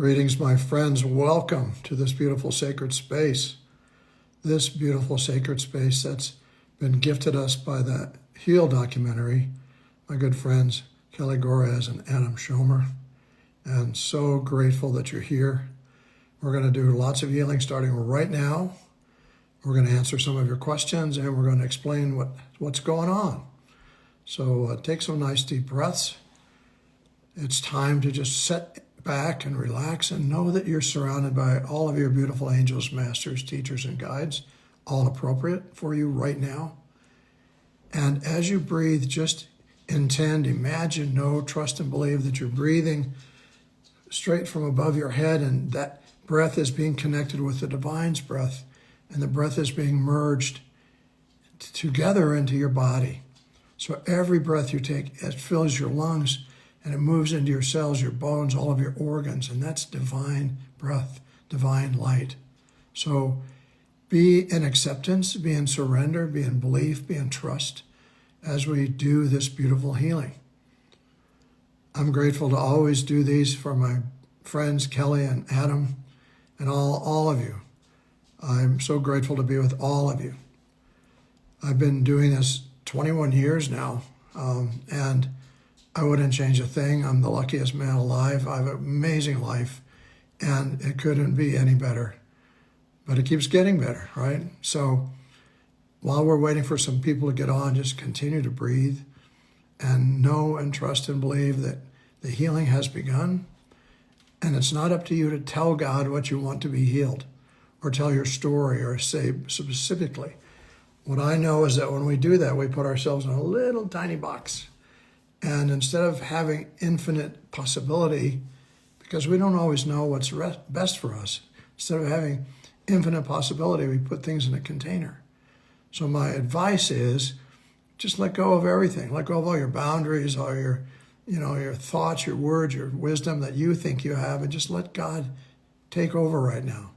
Greetings, my friends. Welcome to this beautiful sacred space. This beautiful sacred space that's been gifted us by the Heal documentary, my good friends Kelly Gorez and Adam Schomer. And so grateful that you're here. We're going to do lots of healing starting right now. We're going to answer some of your questions and we're going to explain what's going on. So take some nice deep breaths. It's time to just sit back and relax and know that you're surrounded by all of your beautiful angels, masters, teachers, and guides, all appropriate for you right now. And as you breathe, just intend, imagine, know, trust, and believe that you're breathing straight from above your head, and that breath is being connected with the divine's breath, and the breath is being merged together into your body. So every breath you take, it fills your lungs, and it moves into your cells, your bones, all of your organs, and that's divine breath, divine light. So be in acceptance, be in surrender, be in belief, be in trust as we do this beautiful healing. I'm grateful to always do these for my friends Kelly and Adam and all of you. I'm so grateful to be with all of you. I've been doing this 21 years now, and I wouldn't change a thing. I'm the luckiest man alive. I have an amazing life, and it couldn't be any better. But it keeps getting better, right? So while we're waiting for some people to get on, just continue to breathe and know and trust and believe that the healing has begun. And it's not up to you to tell God what you want to be healed or tell your story or say specifically. What I know is that when we do that, we put ourselves in a little tiny box. And instead of having infinite possibility, because we don't always know what's best for us, instead of having infinite possibility, we put things in a container. So my advice is just let go of everything. Let go of all your boundaries, all your thoughts, your words, your wisdom that you think you have, and just let God take over right now.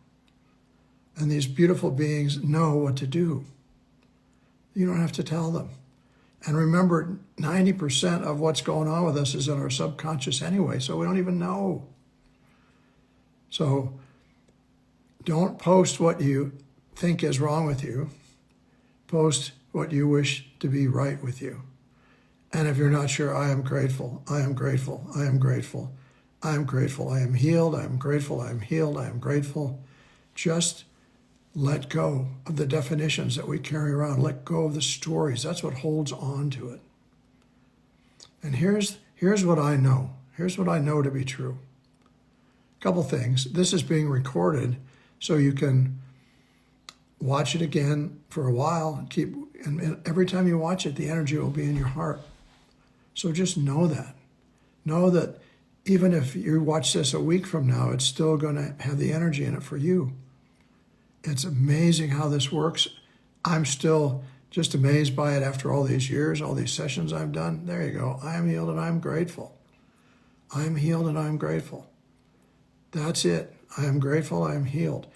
And these beautiful beings know what to do. You don't have to tell them. And remember, 90% of what's going on with us is in our subconscious anyway, so we don't even know. So don't post what you think is wrong with you. Post what you wish to be right with you. And if you're not sure, I am grateful, I am grateful, I am grateful, I am grateful, I am healed, I am grateful, I am healed, I am grateful. Just let go of the definitions that we carry around. Let go of the stories. That's what holds on to it. And here's what I know. Here's what I know to be true. A couple things. This is being recorded so you can watch it again for a while. And every time you watch it, the energy will be in your heart. So just know that. Know that even if you watch this a week from now, it's still going to have the energy in it for you. It's amazing how this works. I'm still just amazed by it after all these years, all these sessions I've done. There you go. I am healed and I'm grateful. I am healed and I'm grateful. That's it. I am grateful. I am healed.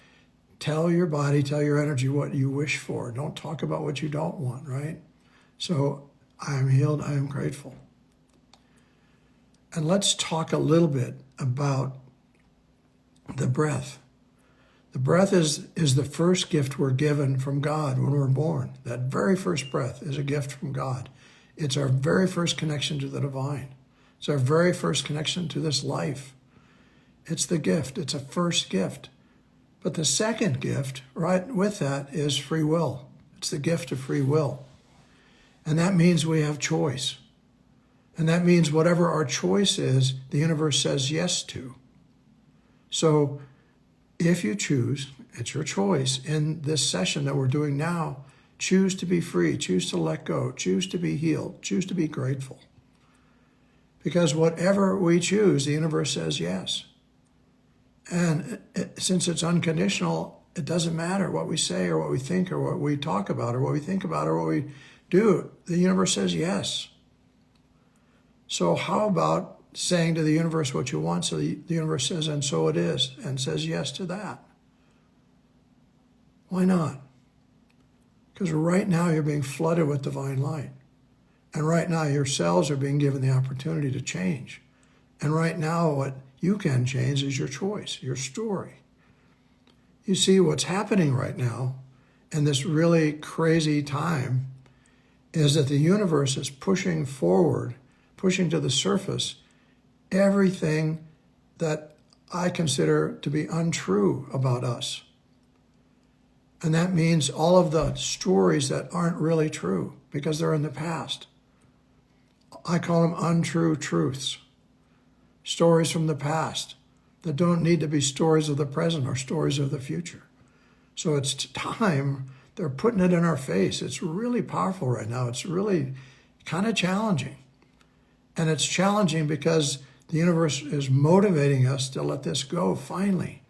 Tell your body, tell your energy what you wish for. Don't talk about what you don't want, right? So I am healed. I am grateful. And let's talk a little bit about the breath. The breath is the first gift we're given from God when we're born. That very first breath is a gift from God. It's our very first connection to the divine. It's our very first connection to this life. It's the gift. It's a first gift. But the second gift, right with that, is free will. It's the gift of free will. And that means we have choice. And that means whatever our choice is, the universe says yes to. So if you choose, it's your choice in this session that we're doing now, choose to be free, choose to let go, choose to be healed, choose to be grateful. Because whatever we choose, the universe says yes. And since it's unconditional, it doesn't matter what we say or what we think or what we talk about or what we think about or what we do. The universe says yes. So how about saying to the universe what you want, so the universe says, and so it is, and says yes to that? Why not? Because right now you're being flooded with divine light. And right now your cells are being given the opportunity to change. And right now what you can change is your choice, your story. You see, what's happening right now in this really crazy time is that the universe is pushing forward, pushing to the surface everything that I consider to be untrue about us. And that means all of the stories that aren't really true because they're in the past. I call them untrue truths, stories from the past that don't need to be stories of the present or stories of the future. So it's time, they're putting it in our face. It's really powerful right now. It's really kind of challenging. And it's challenging because the universe is motivating us to let this go finally.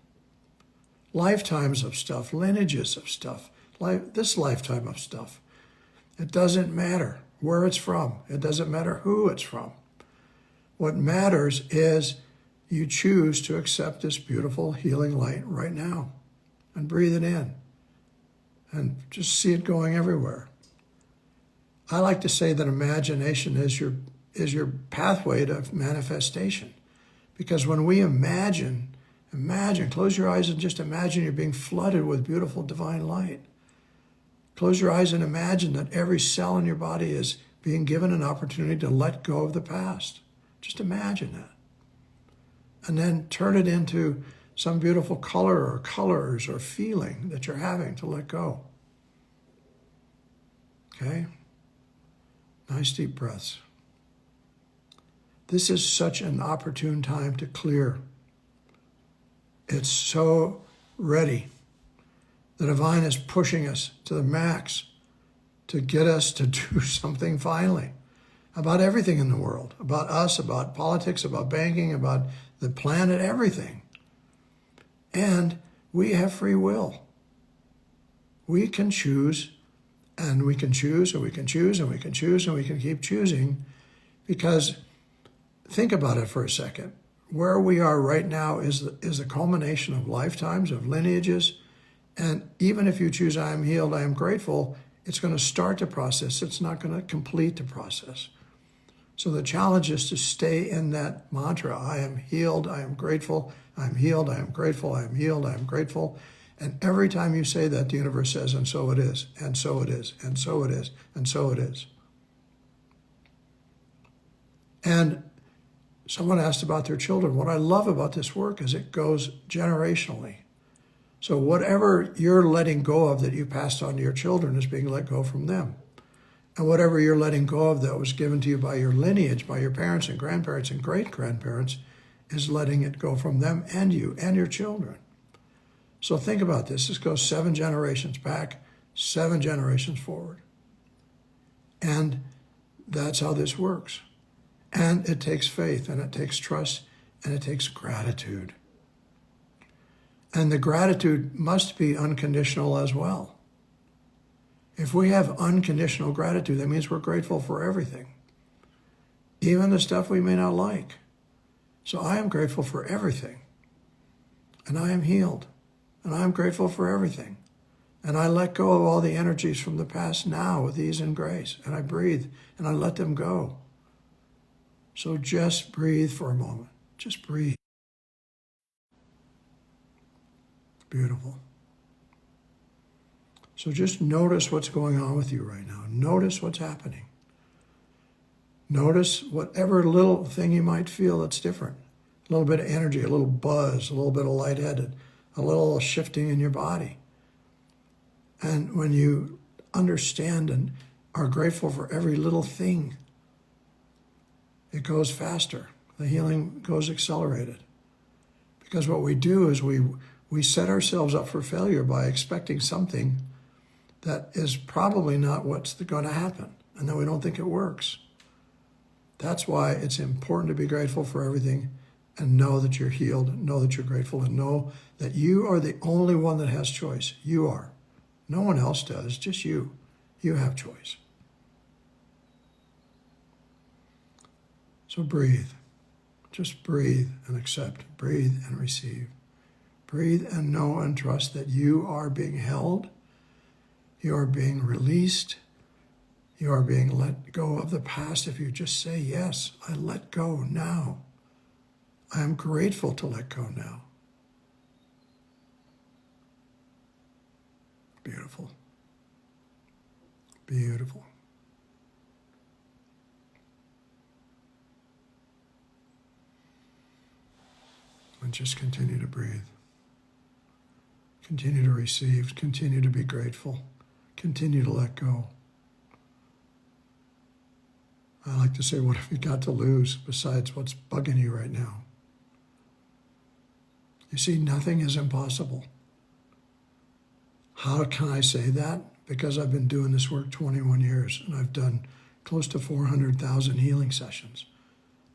Lifetimes of stuff, lineages of stuff, this lifetime of stuff. It doesn't matter where it's from. It doesn't matter who it's from. What matters is you choose to accept this beautiful healing light right now and breathe it in and just see it going everywhere. I like to say that imagination is your pathway to manifestation. Because when we imagine, close your eyes and just imagine you're being flooded with beautiful divine light. Close your eyes and imagine that every cell in your body is being given an opportunity to let go of the past. Just imagine that. And then turn it into some beautiful color or colors or feeling that you're having to let go. Okay? Nice deep breaths. This is such an opportune time to clear. It's so ready. The divine is pushing us to the max to get us to do something finally about everything in the world, about us, about politics, about banking, about the planet, everything. And we have free will. We can choose, and we can choose, and we can choose, and we can choose, and we can keep choosing, because think about it for a second. Where we are right now is a culmination of lifetimes, of lineages, and even if you choose I am healed, I am grateful, it's going to start the process. It's not going to complete the process. So the challenge is to stay in that mantra, I am healed, I am grateful, I am healed, I am grateful, I am healed, I am grateful. And every time you say that, the universe says, and so it is, and so it is, and so it is, and so it is. And someone asked about their children. What I love about this work is it goes generationally. So whatever you're letting go of that you passed on to your children is being let go from them. And whatever you're letting go of that was given to you by your lineage, by your parents and grandparents and great-grandparents, is letting it go from them and you and your children. So think about this. This goes 7 generations back, 7 generations forward. And that's how this works. And it takes faith, and it takes trust, and it takes gratitude. And the gratitude must be unconditional as well. If we have unconditional gratitude, that means we're grateful for everything, even the stuff we may not like. So I am grateful for everything, and I am healed, and I am grateful for everything. And I let go of all the energies from the past now with ease and grace, and I breathe, and I let them go. So just breathe for a moment. Just breathe. Beautiful. So just notice what's going on with you right now. Notice what's happening. Notice whatever little thing you might feel that's different. A little bit of energy, a little buzz, a little bit of lightheaded, a little shifting in your body. And when you understand and are grateful for every little thing, it goes faster. The healing goes accelerated. Because what we do is we set ourselves up for failure by expecting something that is probably not what's going to happen, and then we don't think it works. That's why it's important to be grateful for everything and know that you're healed, know that you're grateful, and know that you are the only one that has choice. You are. No one else does, just you. You have choice. So breathe. Just breathe and accept. Breathe and receive. Breathe and know and trust that you are being held. You are being released. You are being let go of the past. If you just say, yes, I let go now. I am grateful to let go now. Beautiful. Beautiful. And just continue to breathe. Continue to receive. Continue to be grateful. Continue to let go. I like to say, what have you got to lose besides what's bugging you right now? You see, nothing is impossible. How can I say that? Because I've been doing this work 21 years, and I've done close to 400,000 healing sessions.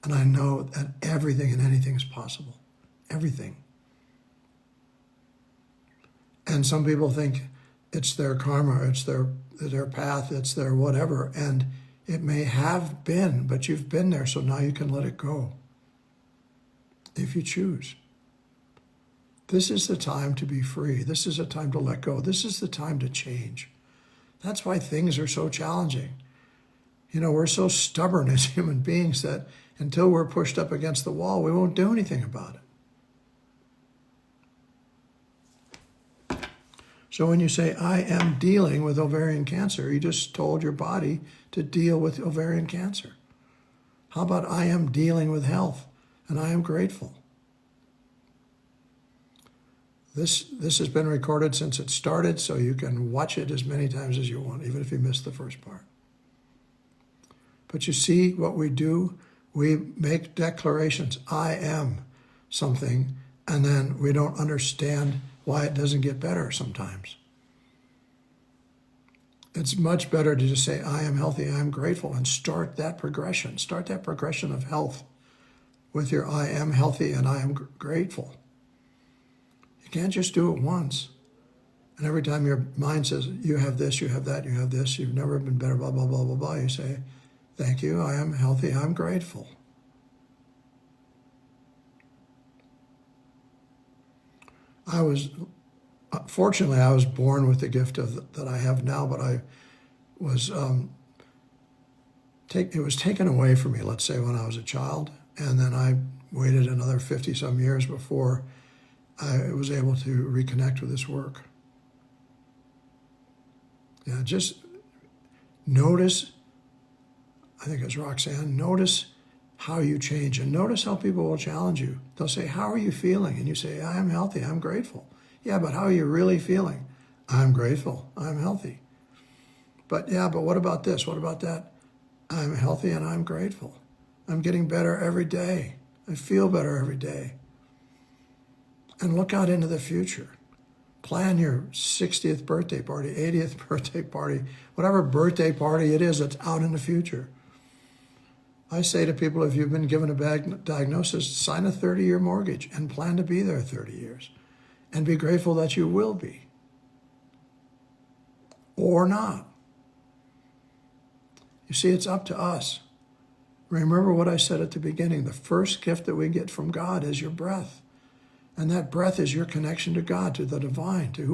And I know that everything and anything is possible. Everything. And some people think it's their karma, it's their path, it's their whatever. And it may have been, but you've been there, so now you can let it go. If you choose. This is the time to be free. This is a time to let go. This is the time to change. That's why things are so challenging. You know, we're so stubborn as human beings that until we're pushed up against the wall, we won't do anything about it. So when you say, I am dealing with ovarian cancer, you just told your body to deal with ovarian cancer. How about I am dealing with health and I am grateful? This has been recorded since it started, so you can watch it as many times as you want, even if you missed the first part. But you see what we do? We make declarations, I am something, and then we don't understand why it doesn't get better sometimes. It's much better to just say, I am healthy, I am grateful, and start that progression. Start that progression of health with your I am healthy and I am grateful. You can't just do it once. And every time your mind says, you have this, you have that, you have this, you've never been better, blah, blah, blah, blah, blah, you say, thank you, I am healthy, I'm grateful. Fortunately, I was born with the gift that I have now, but I was, it was taken away from me, let's say, when I was a child. And then I waited another 50 some years before I was able to reconnect with this work. Yeah, just notice, I think it's Roxanne, notice how you change, and notice how people will challenge you. They'll say, how are you feeling? And you say, I am healthy, I'm grateful. Yeah, but how are you really feeling? I'm grateful, I'm healthy. But what about this? What about that? I'm healthy and I'm grateful. I'm getting better every day. I feel better every day. And look out into the future. Plan your 60th birthday party, 80th birthday party, whatever birthday party it is that's out in the future. I say to people, if you've been given a bad diagnosis, sign a 30-year mortgage and plan to be there 30 years. And be grateful that you will be. Or not. You see, it's up to us. Remember what I said at the beginning. The first gift that we get from God is your breath. And that breath is your connection to God, to the divine, to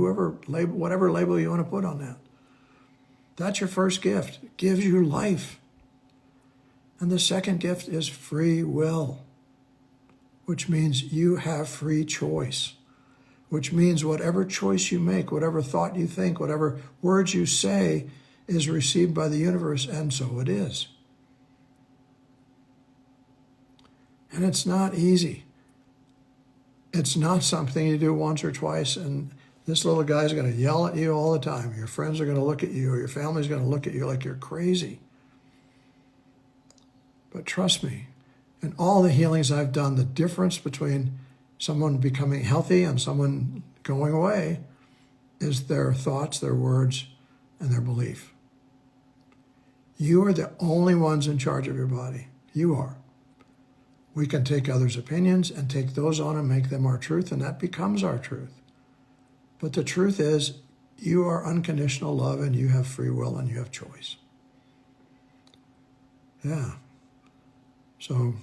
whatever label you want to put on that. That's your first gift. It gives you life. And the second gift is free will, which means you have free choice, which means whatever choice you make, whatever thought you think, whatever words you say is received by the universe, and so it is. And it's not easy. It's not something you do once or twice, and this little guy's going to yell at you all the time. Your friends are going to look at you, or your family's going to look at you like you're crazy. But trust me, in all the healings I've done, the difference between someone becoming healthy and someone going away is their thoughts, their words, and their belief. You are the only ones in charge of your body. You are. We can take others' opinions and take those on and make them our truth, and that becomes our truth. But the truth is, you are unconditional love, and you have free will, and you have choice. Yeah. So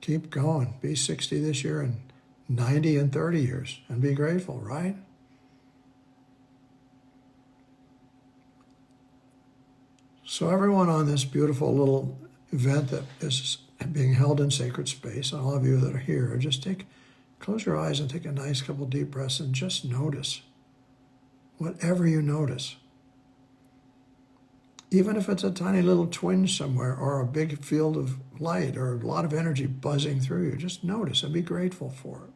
keep going. Be 60 this year and 90 in 30 years, and be grateful, right? So everyone on this beautiful little event that is being held in sacred space, and all of you that are here, just close your eyes and take a nice couple deep breaths and just notice whatever you notice. Even if it's a tiny little twinge somewhere or a big field of light or a lot of energy buzzing through you, just notice and be grateful for it.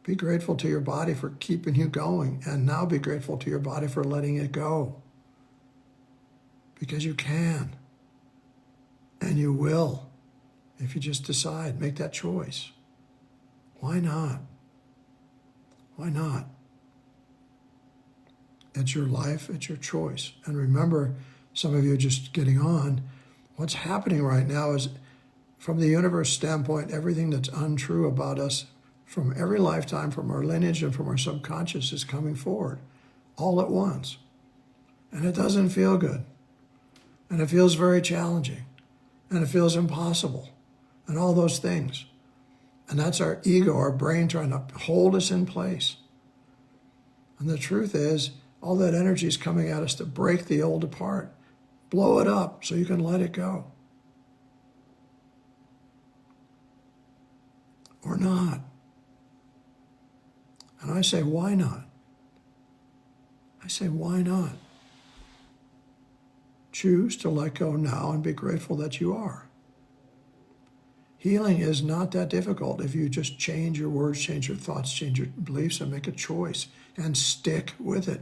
Be grateful to your body for keeping you going, and now be grateful to your body for letting it go. Because you can, and you will, if you just decide, make that choice. Why not? Why not? It's your life, it's your choice. And remember, some of you just getting on, what's happening right now is, from the universe standpoint, everything that's untrue about us from every lifetime, from our lineage and from our subconscious, is coming forward all at once. And it doesn't feel good. And it feels very challenging. And it feels impossible. And all those things. And that's our ego, our brain trying to hold us in place. And the truth is, all that energy is coming at us to break the old apart. Blow it up so you can let it go. Or not. And I say, why not? I say, why not? Choose to let go now and be grateful that you are. Healing is not that difficult if you just change your words, change your thoughts, change your beliefs, and make a choice and stick with it.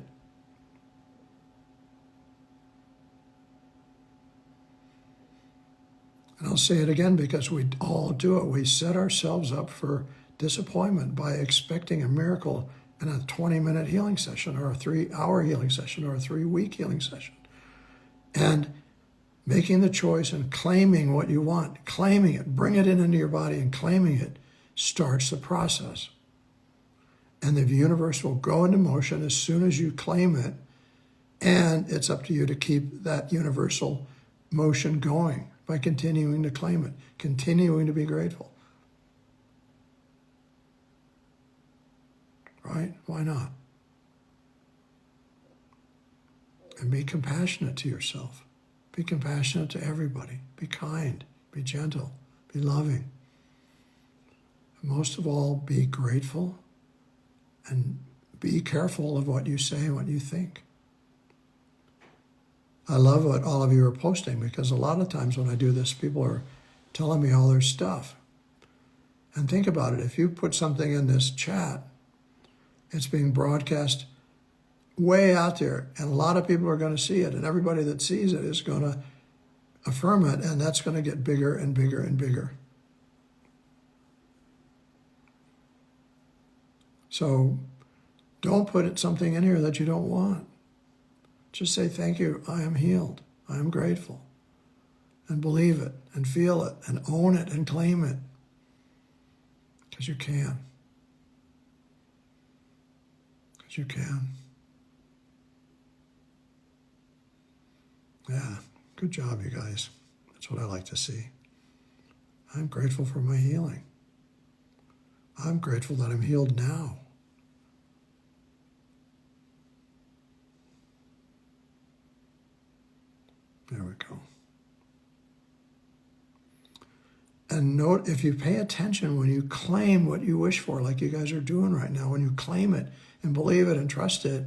And I'll say it again because we all do it. We set ourselves up for disappointment by expecting a miracle in a 20-minute healing session or a 3-hour healing session or a 3-week healing session. And making the choice and claiming what you want, claiming it, bring it into your body and claiming it starts the process. And the universe will go into motion as soon as you claim it. And it's up to you to keep that universal motion going by continuing to claim it, continuing to be grateful. Right? Why not? And be compassionate to yourself. Be compassionate to everybody. Be kind. Be gentle. Be loving. And most of all, be grateful and be careful of what you say and what you think. I love what all of you are posting, because a lot of times when I do this, people are telling me all their stuff. And think about it. If you put something in this chat, it's being broadcast way out there, and a lot of people are going to see it, and everybody that sees it is going to affirm it, and that's going to get bigger and bigger and bigger. So don't put something in here that you don't want. Just say, thank you, I am healed, I am grateful, and believe it, and feel it, and own it, and claim it, because you can. Because you can. Yeah, good job, you guys. That's what I like to see. I'm grateful for my healing. I'm grateful that I'm healed now. There we go. And note, if you pay attention when you claim what you wish for, like you guys are doing right now, when you claim it and believe it and trust it,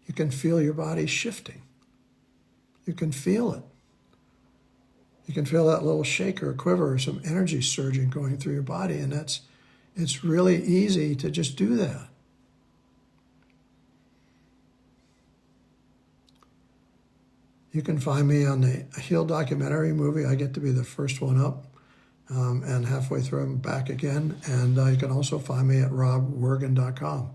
you can feel your body shifting. You can feel it. You can feel that little shake or quiver or some energy surging going through your body, and it's really easy to just do that. You can find me on the Heal documentary movie. I get to be the first one up, and halfway through I'm back again. And you can also find me at robwergin.com,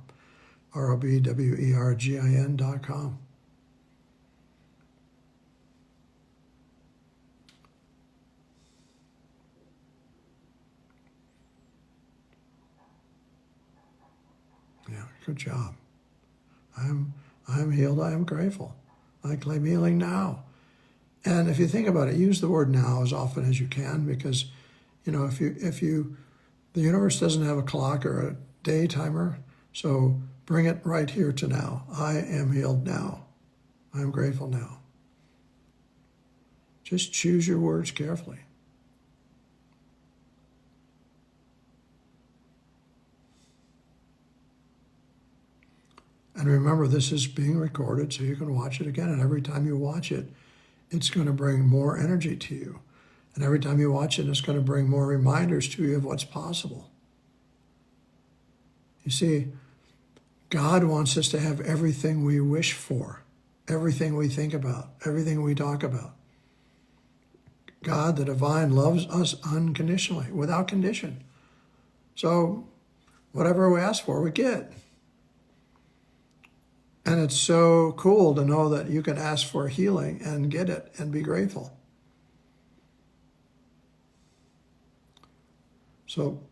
ROBWERGIN.com. Yeah, good job. I am healed. I am grateful. I claim healing now. And if you think about it, use the word now as often as you can, because, if the universe doesn't have a clock or a day timer, so bring it right here to now. I am healed now. I am grateful now. Just choose your words carefully. And remember, this is being recorded so you can watch it again. And every time you watch it, it's going to bring more energy to you. And every time you watch it, it's going to bring more reminders to you of what's possible. You see, God wants us to have everything we wish for, everything we think about, everything we talk about. God, the divine, loves us unconditionally, without condition. So whatever we ask for, we get. And it's so cool to know that you can ask for healing and get it and be grateful. So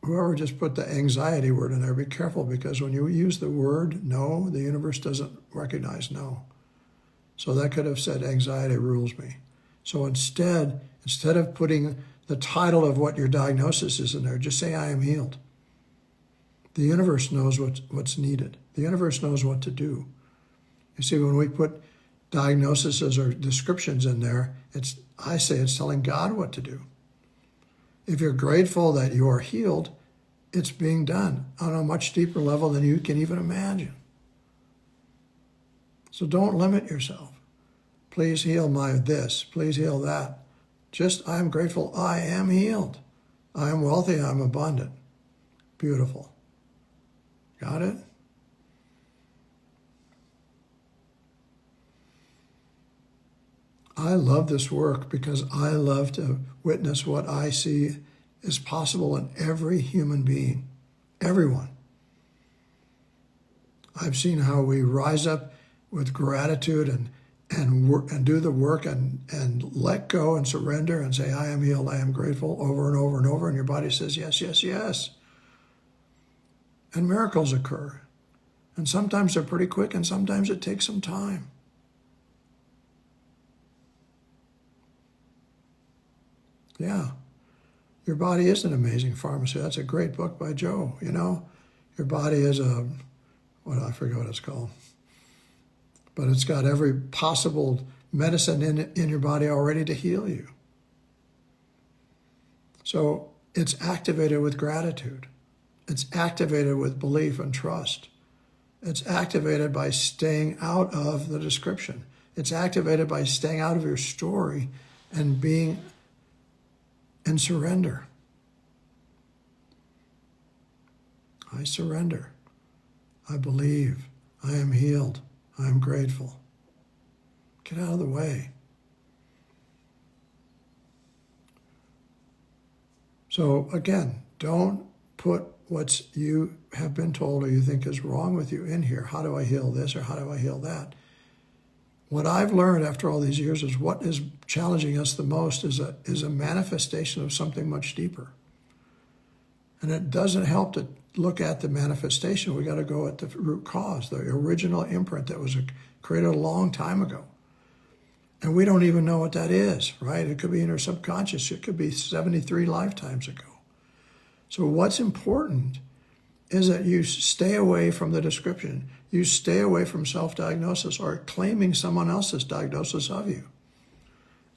whoever just put the anxiety word in there, be careful, because when you use the word no, the universe doesn't recognize no. So that could have said anxiety rules me. So instead of putting the title of what your diagnosis is in there, just say I am healed. The universe knows what's needed. The universe knows what to do. You see, when we put diagnoses or descriptions in there, I say it's telling God what to do. If you're grateful that you are healed, it's being done on a much deeper level than you can even imagine. So don't limit yourself. Please heal my this. Please heal that. Just, I'm grateful I am healed. I am wealthy. I'm abundant. Beautiful. Got it? I love this work because I love to witness what I see is possible in every human being, everyone. I've seen how we rise up with gratitude and work and do the work and let go and surrender and say, I am healed, I am grateful, over and over and over, and your body says, yes, yes, yes. And miracles occur. And sometimes they're pretty quick, and sometimes it takes some time. Yeah. Your body is an amazing pharmacy. That's a great book by Joe, you know. Your body is I forget what it's called. But it's got every possible medicine in your body already to heal you. So it's activated with gratitude. It's activated with belief and trust. It's activated by staying out of the description. It's activated by staying out of your story and being in surrender. I surrender. I believe. I am healed. I am grateful. Get out of the way. So again, don't put what you have been told or you think is wrong with you in here. How do I heal this or how do I heal that? What I've learned after all these years is what is challenging us the most is a manifestation of something much deeper. And it doesn't help to look at the manifestation. We got to go at the root cause, the original imprint that was created a long time ago. And we don't even know what that is, right? It could be in our subconscious. It could be 73 lifetimes ago. So what's important is that you stay away from the description. You stay away from self-diagnosis or claiming someone else's diagnosis of you.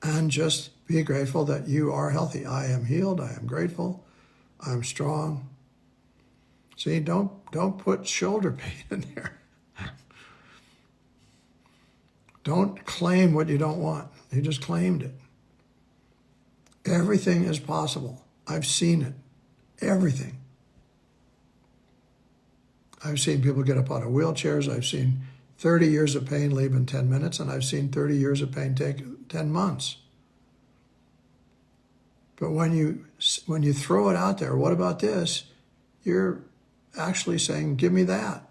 And just be grateful that you are healthy. I am healed. I am grateful. I'm strong. See, don't put shoulder pain in there. Don't claim what you don't want. You just claimed it. Everything is possible. I've seen it. Everything. I've seen people get up out of wheelchairs. I've seen 30 years of pain leave in 10 minutes, and I've seen 30 years of pain take 10 months. But when you throw it out there, what about this? You're actually saying, give me that.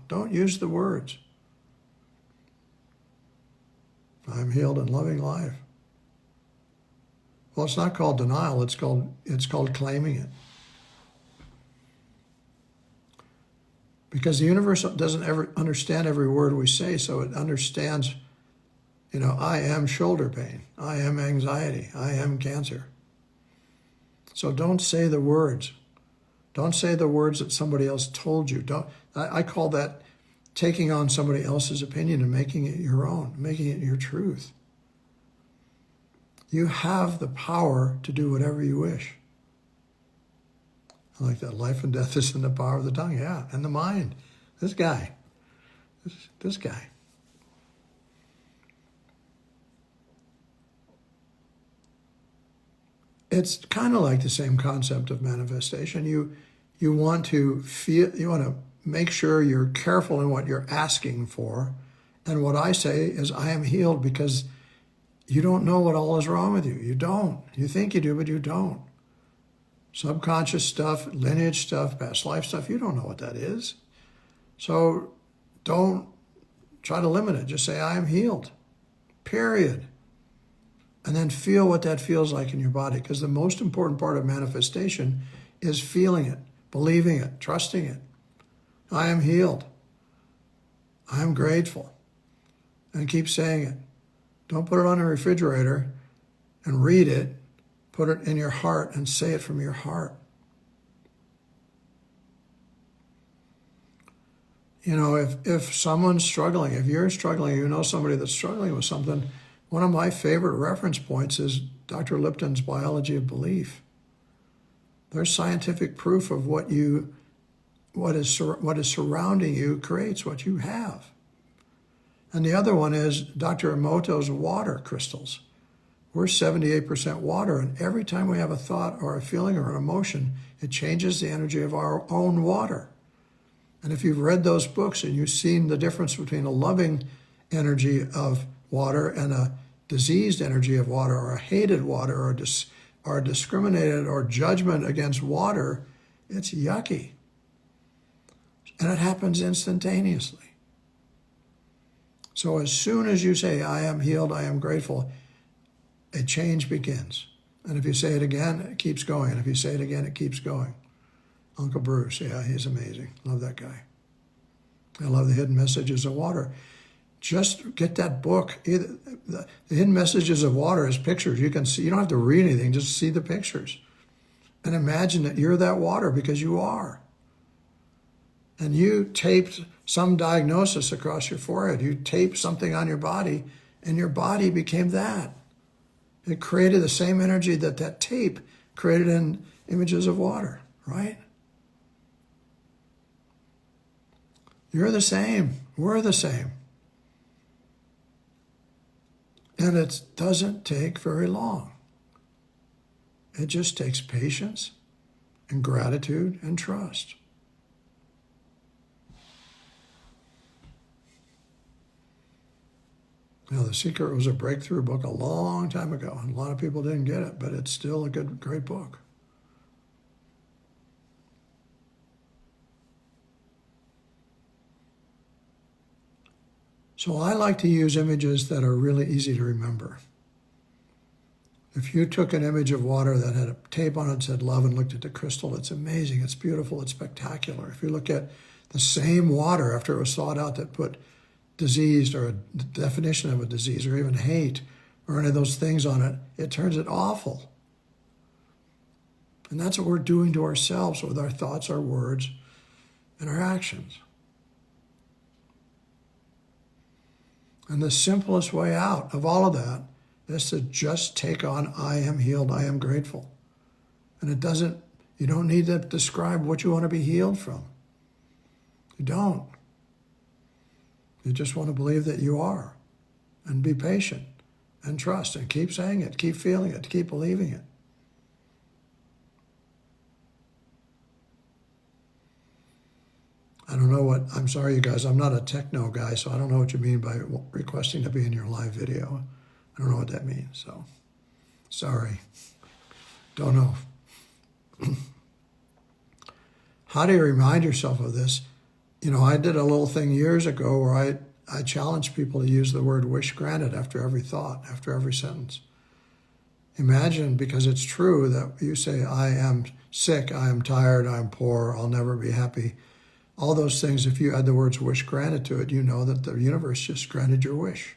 Don't use the words. I'm healed and loving life. Well, it's not called denial. It's called claiming it. Because the universe doesn't ever understand every word we say, so it understands, I am shoulder pain. I am anxiety. I am cancer. So don't say the words. Don't say the words that somebody else told you. I call that taking on somebody else's opinion and making it your own, making it your truth. You have the power to do whatever you wish. I like that. Life and death is in the power of the tongue. Yeah, and the mind. This guy. This guy. It's kind of like the same concept of manifestation. You want to feel, you want to make sure you're careful in what you're asking for. And what I say is, I am healed, because you don't know what all is wrong with you. You don't. You think you do, but you don't. Subconscious stuff, lineage stuff, past life stuff, you don't know what that is. So don't try to limit it. Just say, I am healed, period. And then feel what that feels like in your body, because the most important part of manifestation is feeling it, believing it, trusting it. I am healed. I am grateful. And keep saying it. Don't put it on a refrigerator and read it. Put it in your heart and say it from your heart. You know, if someone's struggling, if you're struggling, you know somebody that's struggling with something, one of my favorite reference points is Dr. Lipton's Biology of Belief. There's scientific proof of what is surrounding you creates what you have. And the other one is Dr. Emoto's water crystals. We're 78% water, and every time we have a thought or a feeling or an emotion, it changes the energy of our own water. And if you've read those books and you've seen the difference between a loving energy of water and a diseased energy of water, or a hated water, or discriminated or judgment against water, it's yucky. And it happens instantaneously. So as soon as you say, I am healed, I am grateful, a change begins. And if you say it again, it keeps going. And if you say it again, it keeps going. Uncle Bruce, yeah, he's amazing. Love that guy. I love the Hidden Messages of Water. Just get that book. The Hidden Messages of Water is pictures. You can see, you don't have to read anything, just see the pictures. And imagine that you're that water, because you are. And you taped some diagnosis across your forehead. You taped something on your body, and your body became that. It created the same energy that tape created in images of water, right? You're the same. We're the same. And it doesn't take very long. It just takes patience and gratitude and trust. Now, The Secret was a breakthrough book a long time ago, and a lot of people didn't get it, but it's still a great book. So I like to use images that are really easy to remember. If you took an image of water that had a tape on it that said love and looked at the crystal, it's amazing, it's beautiful, it's spectacular. If you look at the same water after it was thought out that put diseased or a definition of a disease or even hate or any of those things on it, it turns it awful. And that's what we're doing to ourselves with our thoughts, our words, and our actions. And the simplest way out of all of that is to just take on, I am healed, I am grateful. And you don't need to describe what you want to be healed from. You don't. You just want to believe that you are, and be patient and trust and keep saying it, keep feeling it, keep believing it. I don't know I'm sorry you guys, I'm not a techno guy, so I don't know what you mean by requesting to be in your live video. I don't know what that means, so sorry. Don't know. How do you remind yourself of this? You know, I did a little thing years ago where I challenged people to use the word wish granted after every thought, after every sentence. Imagine, because it's true, that you say, I am sick, I am tired, I'm poor, I'll never be happy. All those things, if you add the words wish granted to it, you know that the universe just granted your wish.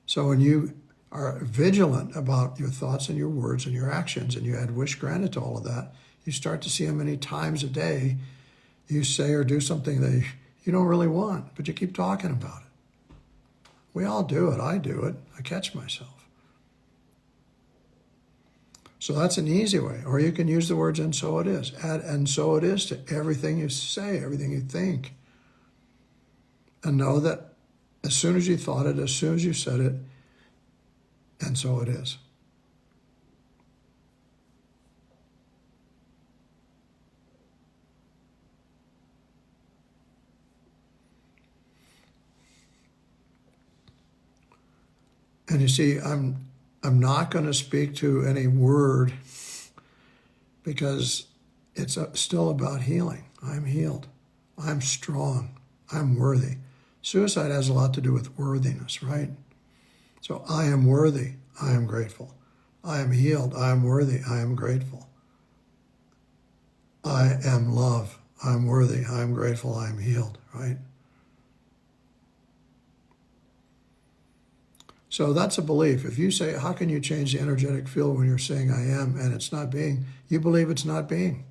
So when you are vigilant about your thoughts and your words and your actions, and you add wish granted to all of that, you start to see how many times a day you say or do something that you don't really want, but you keep talking about it. We all do it. I do it. I catch myself. So that's an easy way. Or you can use the words "and so it is." Add "and so it is" to everything you say, everything you think. And know that as soon as you thought it, as soon as you said it, and so it is. And you see, I'm not going to speak to any word because it's still about healing. I'm healed. I'm strong. I'm worthy. Suicide has a lot to do with worthiness, right? So I am worthy. I am grateful. I am healed. I am worthy. I am grateful. I am love. I'm worthy. I am grateful. I am healed, right? So that's a belief. If you say, how can you change the energetic field when you're saying I am and it's not being? You believe it's not being.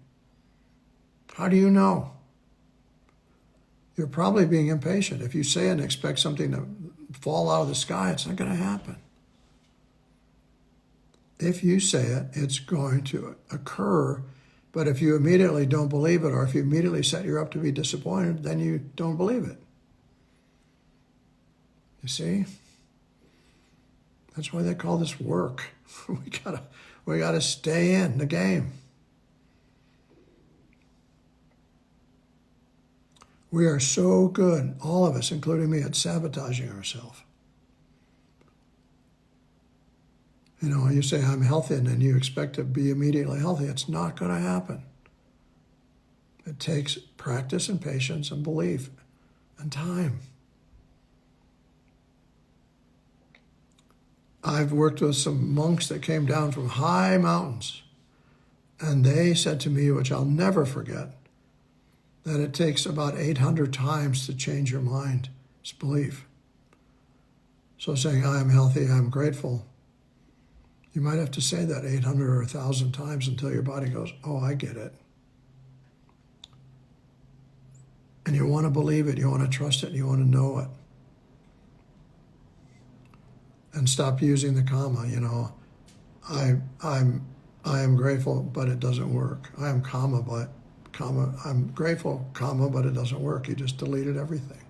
How do you know? You're probably being impatient. If you say it and expect something to fall out of the sky, it's not going to happen. If you say it, it's going to occur. But if you immediately don't believe it, or if you immediately set you up to be disappointed, then you don't believe it. You see? That's why they call this work. we gotta stay in the game. We are so good, all of us, including me, at sabotaging ourselves. You know, you say I'm healthy and then you expect to be immediately healthy. It's not going to happen. It takes practice and patience and belief and time. I've worked with some monks that came down from high mountains, and they said to me, which I'll never forget, that it takes about 800 times to change your mind. It's belief. So saying, I am healthy, I'm grateful, you might have to say that 800 or 1,000 times until your body goes, oh, I get it. And you want to believe it, you want to trust it, you want to know it. And stop using the comma, you know. I am grateful, but it doesn't work. I am I'm grateful, but it doesn't work. You just deleted everything.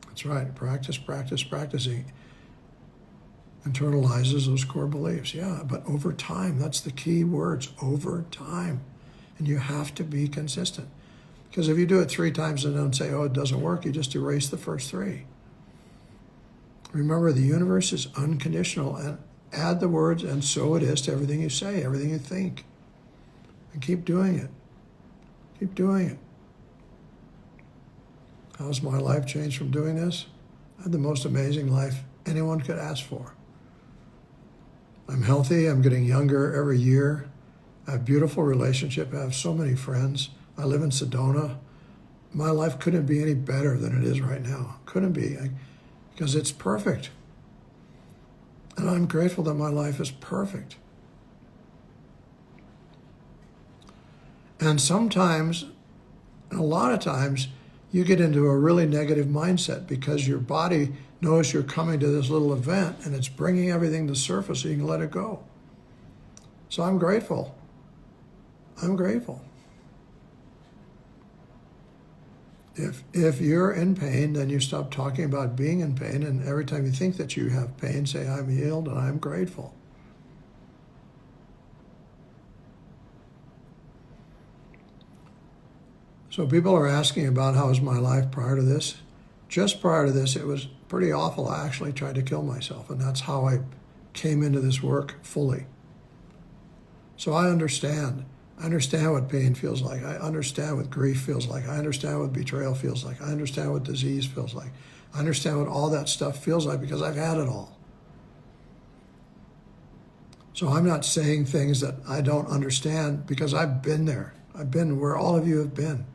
That's right. Practicing internalizes those core beliefs. Yeah, but over time, that's the key words, over time. And you have to be consistent. Because if you do it 3 times and don't say, oh, it doesn't work, you just erase the first 3. Remember, the universe is unconditional, and add the words, and so it is, to everything you say, everything you think. And keep doing it. Keep doing it. How's my life changed from doing this? I had the most amazing life anyone could ask for. I'm healthy. I'm getting younger every year. I have a beautiful relationship. I have so many friends. I live in Sedona. My life couldn't be any better than it is right now. Couldn't be. Because it's perfect. And I'm grateful that my life is perfect. And sometimes, and a lot of times, you get into a really negative mindset because your body knows you're coming to this little event and it's bringing everything to the surface so you can let it go. So I'm grateful. I'm grateful. If you're in pain, then you stop talking about being in pain, and every time you think that you have pain, say, I'm healed and I'm grateful. So people are asking about how was my life prior to this. Just prior to this, it was pretty awful. I actually tried to kill myself, and that's how I came into this work fully. So I understand. I understand what pain feels like. I understand what grief feels like. I understand what betrayal feels like. I understand what disease feels like. I understand what all that stuff feels like because I've had it all. So I'm not saying things that I don't understand because I've been there. I've been where all of you have been.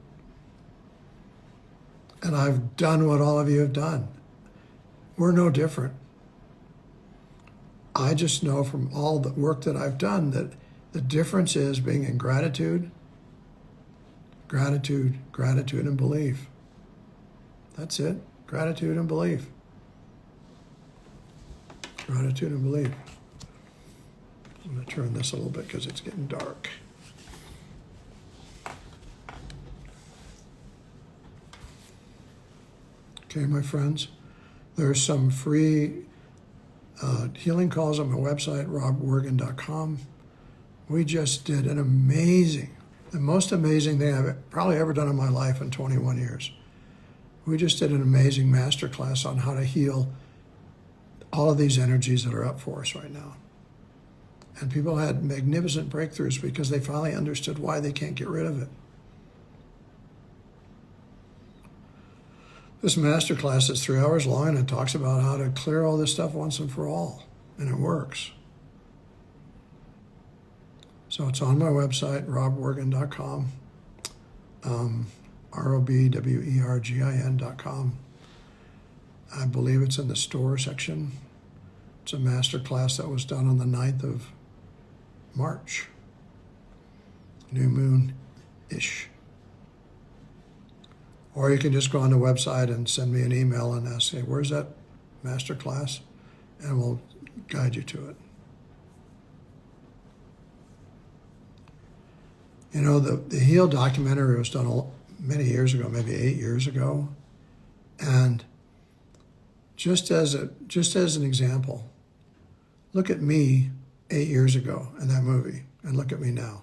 And I've done what all of you have done. We're no different. I just know from all the work that I've done that the difference is being in gratitude, and belief. That's it. Gratitude and belief. Gratitude and belief. I'm going to turn this a little bit because it's getting dark. Okay, my friends, there's some free healing calls on my website, robwergin.com. We just did the most amazing thing I've probably ever done in my life in 21 years. We just did an amazing masterclass on how to heal all of these energies that are up for us right now. And people had magnificent breakthroughs because they finally understood why they can't get rid of it. This masterclass is 3 hours long and it talks about how to clear all this stuff once and for all. And it works. So it's on my website, robwergin.com, robwergin.com. I believe it's in the store section. It's a master class that was done on the 9th of March, new moon-ish. Or you can just go on the website and send me an email and ask, hey, where's that master class? And we'll guide you to it. You know, the Heal documentary was done many years ago, maybe 8 years ago. And just as an example, look at me 8 years ago in that movie and look at me now.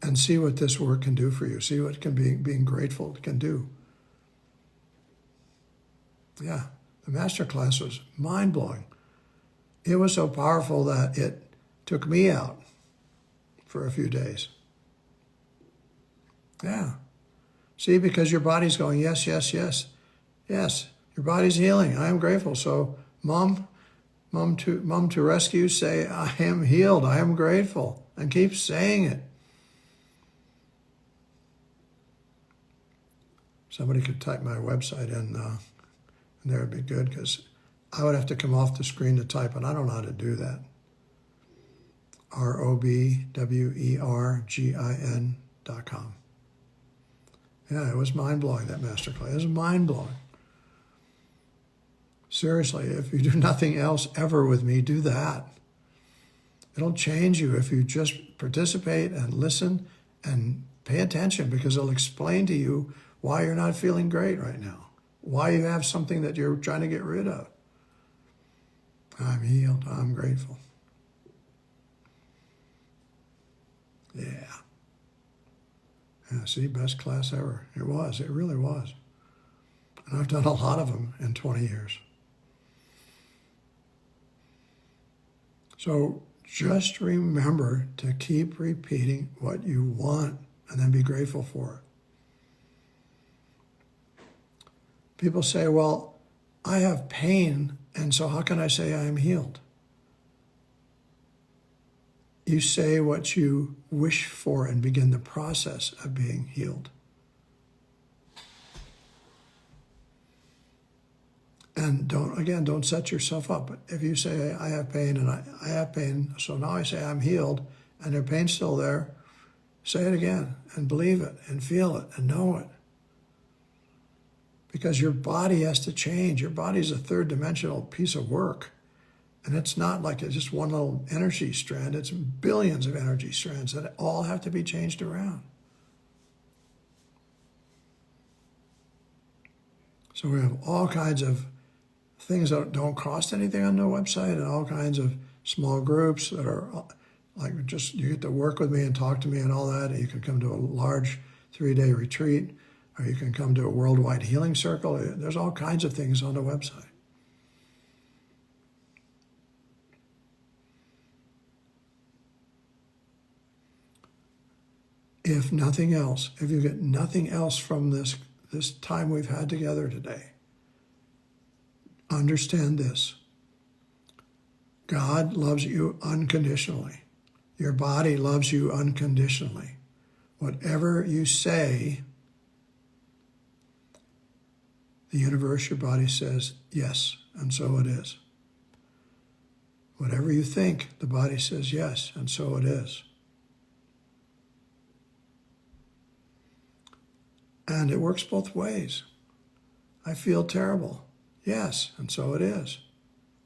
And see what this work can do for you. See what being grateful can do. Yeah, the master class was mind-blowing. It was so powerful that it took me out for a few days. Yeah. See, because your body's going, yes, yes, yes. Yes, your body's healing. I am grateful. So, mom to rescue, say, I am healed. I am grateful. And keep saying it. Somebody could type my website in there would be good because I would have to come off the screen to type, and I don't know how to do that. robwergin.com. Yeah, it was mind-blowing, that masterclass. It was mind-blowing. Seriously, if you do nothing else ever with me, do that. It'll change you if you just participate and listen and pay attention, because it'll explain to you why you're not feeling great right now, why you have something that you're trying to get rid of. I'm healed. I'm grateful. Yeah. Yeah, see, best class ever. It was. It really was. And I've done a lot of them in 20 years. So just remember to keep repeating what you want and then be grateful for it. People say, well, I have pain, and so how can I say I am healed? You say what you wish for and begin the process of being healed. And don't set yourself up. But if you say, I have pain, and I have pain, so now I say I'm healed, and their pain's still there, say it again, and believe it, and feel it, and know it. Because your body has to change. Your body is a third-dimensional piece of work. And it's not like it's just one little energy strand. It's billions of energy strands that all have to be changed around. So we have all kinds of things that don't cost anything on the website, and all kinds of small groups that are like just, you get to work with me and talk to me and all that. And you can come to a large 3-day retreat, or you can come to a worldwide healing circle. There's all kinds of things on the website. If nothing else, if you get nothing else from this time we've had together today, understand this. God loves you unconditionally. Your body loves you unconditionally. Whatever you say, the universe, your body says yes, and so it is. Whatever you think, the body says yes, and so it is. And it works both ways. I feel terrible. Yes, and so it is.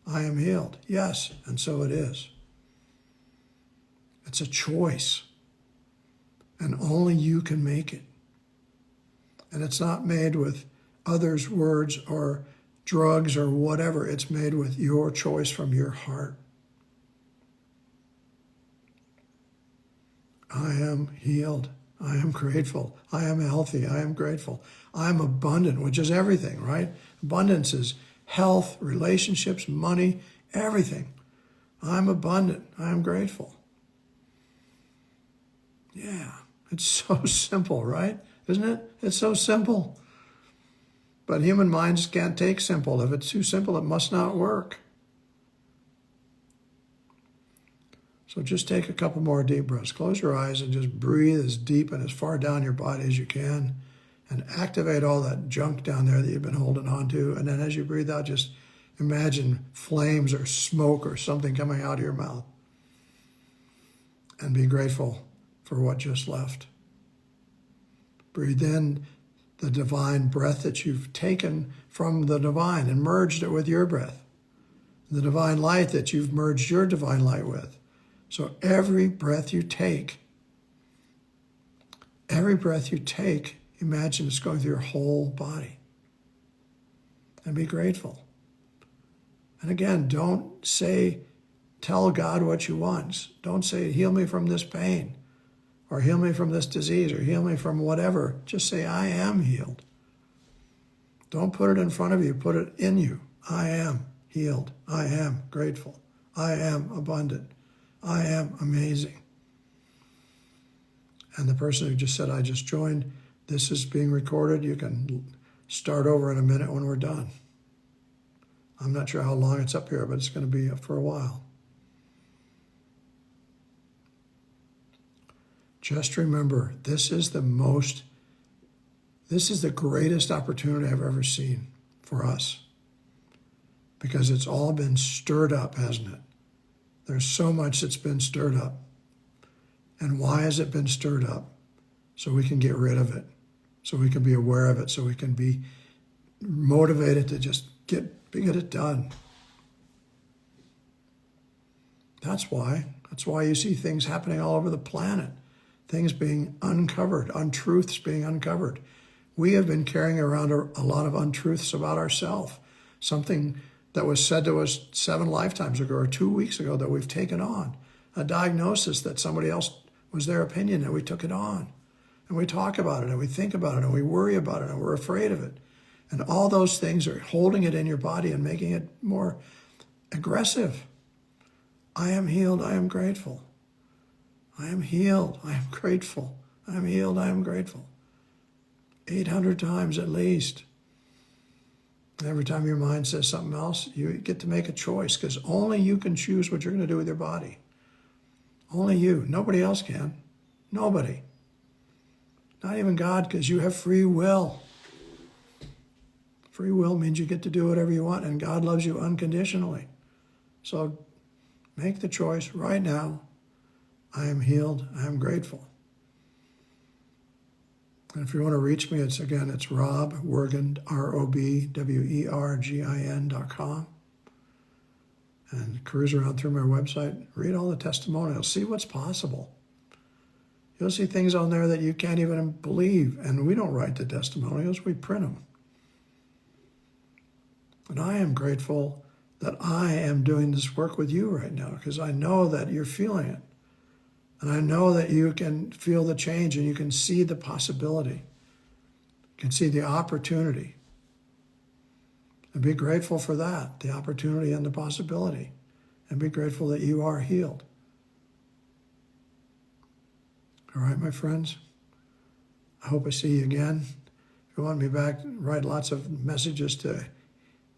I am healed. Yes, and so it is. It's a choice, and only you can make it. And it's not made with others' words or drugs or whatever. It's made with your choice from your heart. I am healed. I am grateful. I am healthy. I am grateful. I am abundant, which is everything, right? Abundance is health, relationships, money, everything. I'm abundant. I am grateful. Yeah, it's so simple, right? Isn't it? It's so simple. But human minds can't take simple. If it's too simple, it must not work. So just take a couple more deep breaths. Close your eyes and just breathe as deep and as far down your body as you can, and activate all that junk down there that you've been holding on to. And then as you breathe out, just imagine flames or smoke or something coming out of your mouth. And be grateful for what just left. Breathe in the divine breath that you've taken from the divine and merged it with your breath. The divine light that you've merged your divine light with. So every breath you take, imagine it's going through your whole body. And be grateful. And again, don't tell God what you want. Don't say, heal me from this pain, or heal me from this disease, or heal me from whatever. Just say, I am healed. Don't put it in front of you, put it in you. I am healed. I am grateful. I am abundant. I am amazing. And the person who just said, I just joined, this is being recorded. You can start over in a minute when we're done. I'm not sure how long it's up here, but it's going to be up for a while. Just remember, this is the greatest opportunity I've ever seen for us. Because it's all been stirred up, hasn't it? There's so much that's been stirred up. And why has it been stirred up? So we can get rid of it. So we can be aware of it. So we can be motivated to just get it done. That's why. That's why you see things happening all over the planet. Things being uncovered, untruths being uncovered. We have been carrying around a lot of untruths about ourselves. Something that was said to us 7 lifetimes ago or 2 weeks ago that we've taken on. A diagnosis that somebody else was their opinion and we took it on. And we talk about it and we think about it and we worry about it and we're afraid of it. And all those things are holding it in your body and making it more aggressive. I am healed. I am grateful. I am healed. I am grateful. I am healed. I am grateful. 800 times at least. Every time your mind says something else, you get to make a choice, because only you can choose what you're going to do with your body. Only you. Nobody else can. Nobody. Not even God, because you have free will. Free will means you get to do whatever you want, and God loves you unconditionally. So make the choice right now. I am healed. I am grateful. And if you want to reach me, it's Rob Wergin, ROBWERGIN.com. And cruise around through my website, read all the testimonials, see what's possible. You'll see things on there that you can't even believe. And we don't write the testimonials, we print them. And I am grateful that I am doing this work with you right now, because I know that you're feeling it. And I know that you can feel the change and you can see the possibility. You can see the opportunity. And be grateful for that, the opportunity and the possibility. And be grateful that you are healed. All right, my friends? I hope I see you again. If you want me back, write lots of messages to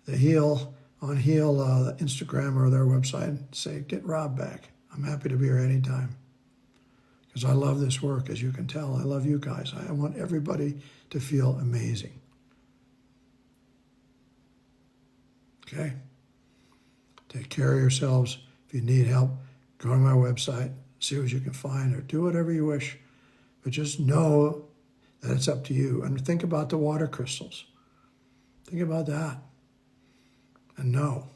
the Heal Instagram or their website. Say, get Rob back. I'm happy to be here anytime. Because I love this work, as you can tell. I love you guys. I want everybody to feel amazing. Okay? Take care of yourselves. If you need help, go to my website, see what you can find, or do whatever you wish. But just know that it's up to you. And think about the water crystals. Think about that. And know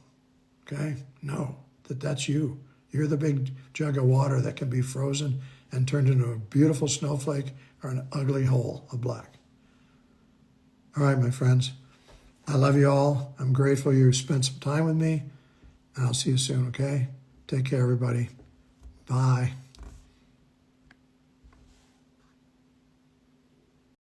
Okay? Know that that's you. You're the big jug of water that can be frozen and turned into a beautiful snowflake or an ugly hole of black. All right, my friends. I love you all. I'm grateful you spent some time with me. And I'll see you soon, okay? Take care, everybody. Bye.